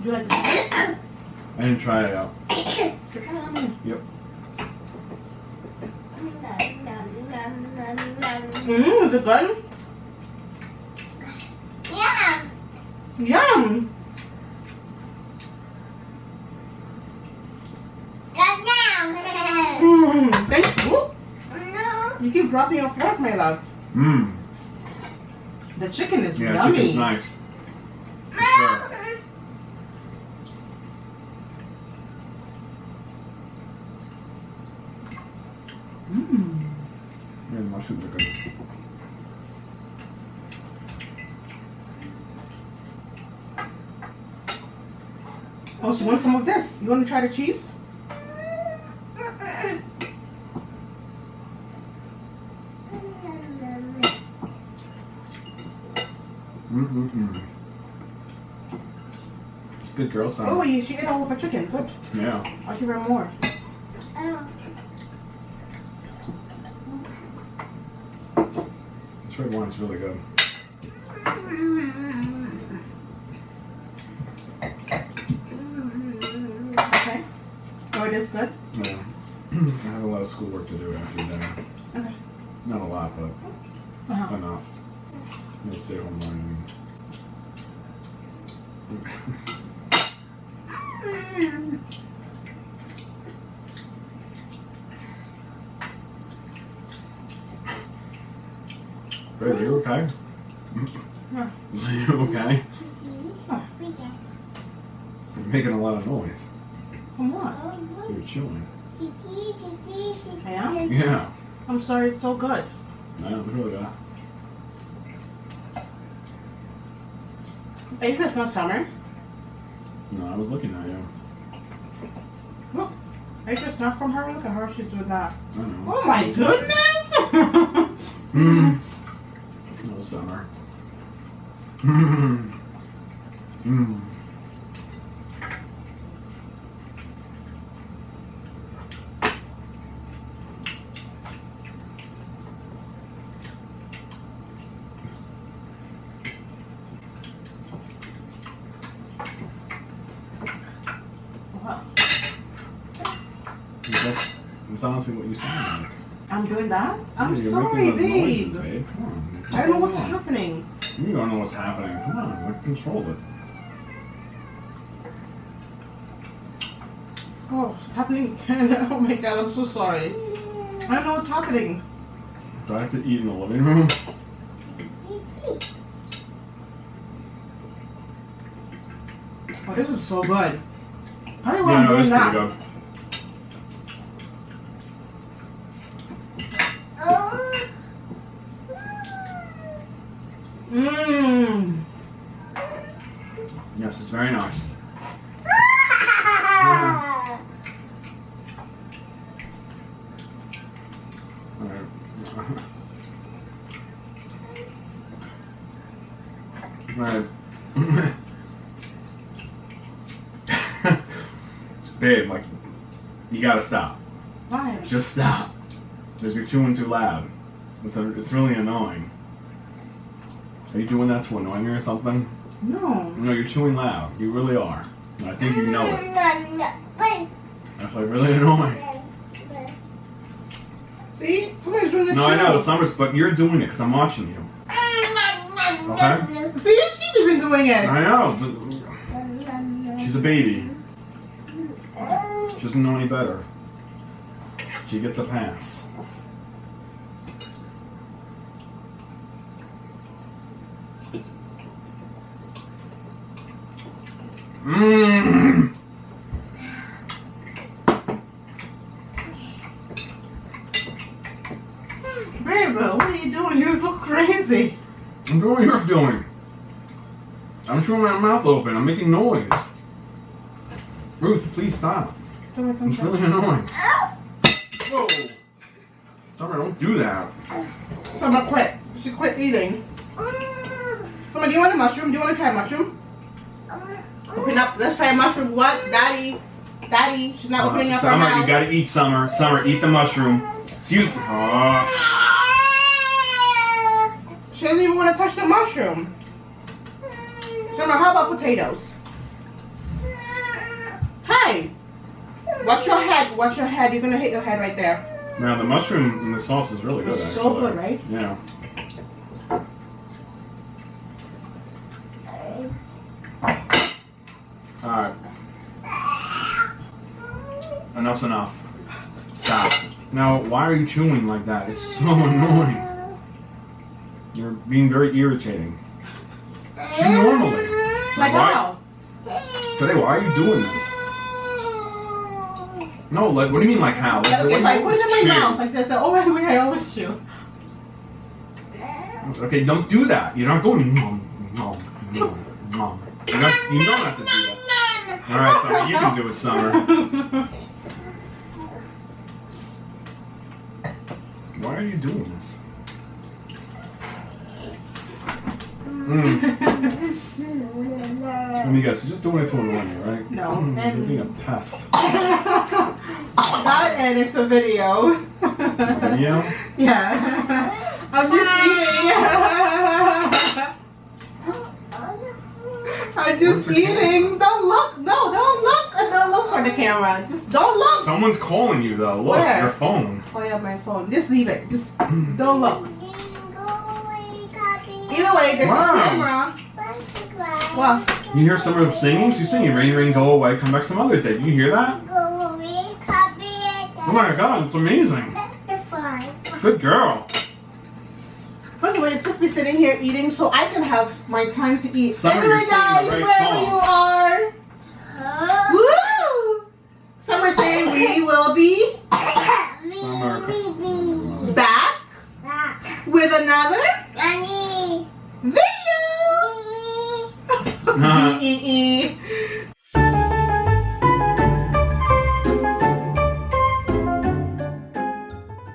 Do you like the chicken? I didn't try it out. Yep. Is it good? Yeah. Yum! Thank you. No. You keep dropping your fork, my love. Mmm. The chicken is Yeah, yummy. chicken's nice. For sure. Mmm. Yeah, the mushrooms are good. Oh, so you want some of this? You want to try the cheese? Mm-mm-mm. Good girl, son. Oh, she ate all of her chicken. Good. Yeah. I'll give her more. This red wine's really good. Okay. Oh, it is good? Yeah. I have a lot of schoolwork to do after dinner. Okay. Not a lot, but enough. I'm gonna stay home learning. Babe, are you okay? Yeah. Are you okay? You're making a lot of noise. From what? You're chewing. I am? Yeah. I'm sorry, it's so good. I know, it's really good. Are you sure it's not summer? No, I was looking at you. Look. Are you sure it's not from her? Look at her, she's doing that. I know. Oh my goodness! Mmm. No summer. Mmm. Mmm. Wow. That's honestly what you sound like. I'm doing that? I'm Yeah, you're sorry, making those noises, babe. babe. Come on. I don't know what's going on? happening. You don't know what's happening. Come on, like, control it. Oh, it's happening again. Oh my god, I'm so sorry. I don't know what's happening. Do I have to eat in the living room? Oh, this is so good. Tell me Yeah, why I'm no, doing it's that. pretty good. Mmm. Yes, it's very nice. Alright. Alright. Babe, like, you gotta stop. Why? Just stop. Because you're chewing too loud. It's really annoying. Are you doing that to annoy me or something? No. No, you're chewing loud. You really are. And I think you know it. That's like really annoying. See? Somebody's doing it No, too. I know, Summers, but you're doing it because I'm watching you. Okay? See? She's even doing it. I know. She's a baby. She doesn't know any better. She gets a pass. Mmm. Babe, what are you doing? You look crazy. I'm doing what you're doing. I'm chewing my mouth open. I'm making noise. Ruth, please stop. It's really annoying. Whoa. Summer, don't do that. Summer quit. She quit eating. Summer, do you want a mushroom? Do you want to try a mushroom? Open up. Let's try a mushroom. What? Daddy? Daddy? She's not opening up her Summer, mouth. you gotta eat Summer. Summer, eat the mushroom. Excuse me. Oh. She doesn't even want to touch the mushroom. Summer, how about potatoes? Watch your head. Watch your head. You're gonna hit your head right there. Now the mushroom in the sauce is really good. It's Actually. so good, right? Yeah. Alright. Enough's enough. Stop. Now, why are you chewing like that? It's so annoying. You're being very irritating. Chew normally. Like how? Today, why are you doing this? No, like, what do you mean like how? Like, Okay, so I put it in my mouth like this. Oh, I always chew. Okay, don't do that. You're not going nom, nom, nom, nom. You don't have to do that. Alright, Summer, you can do it, Summer. Why are you doing this? Let me guess, you're just doing it to annoy me, right? No. You're being a pest. Not and it's a video. Video? Yeah. I'm just eating. I'm just eating. Don't look. No, don't look. Don't look for the camera. Just don't look. Someone's calling you though. Look, Where? your phone. Oh yeah, my phone. Just leave it. Just don't look. Either way, there's a camera. What? You hear someone singing? She's singing "Rain, Rain, Go Away, Come Back Some Other Day." Do you hear that? Oh my God, it's amazing. Good girl. First of all, it's supposed to be sitting here eating so I can have my time to eat. Summer, Anyway, you're singing guys, the right wherever song. you are. Woo! Summer saying we will be back with another video.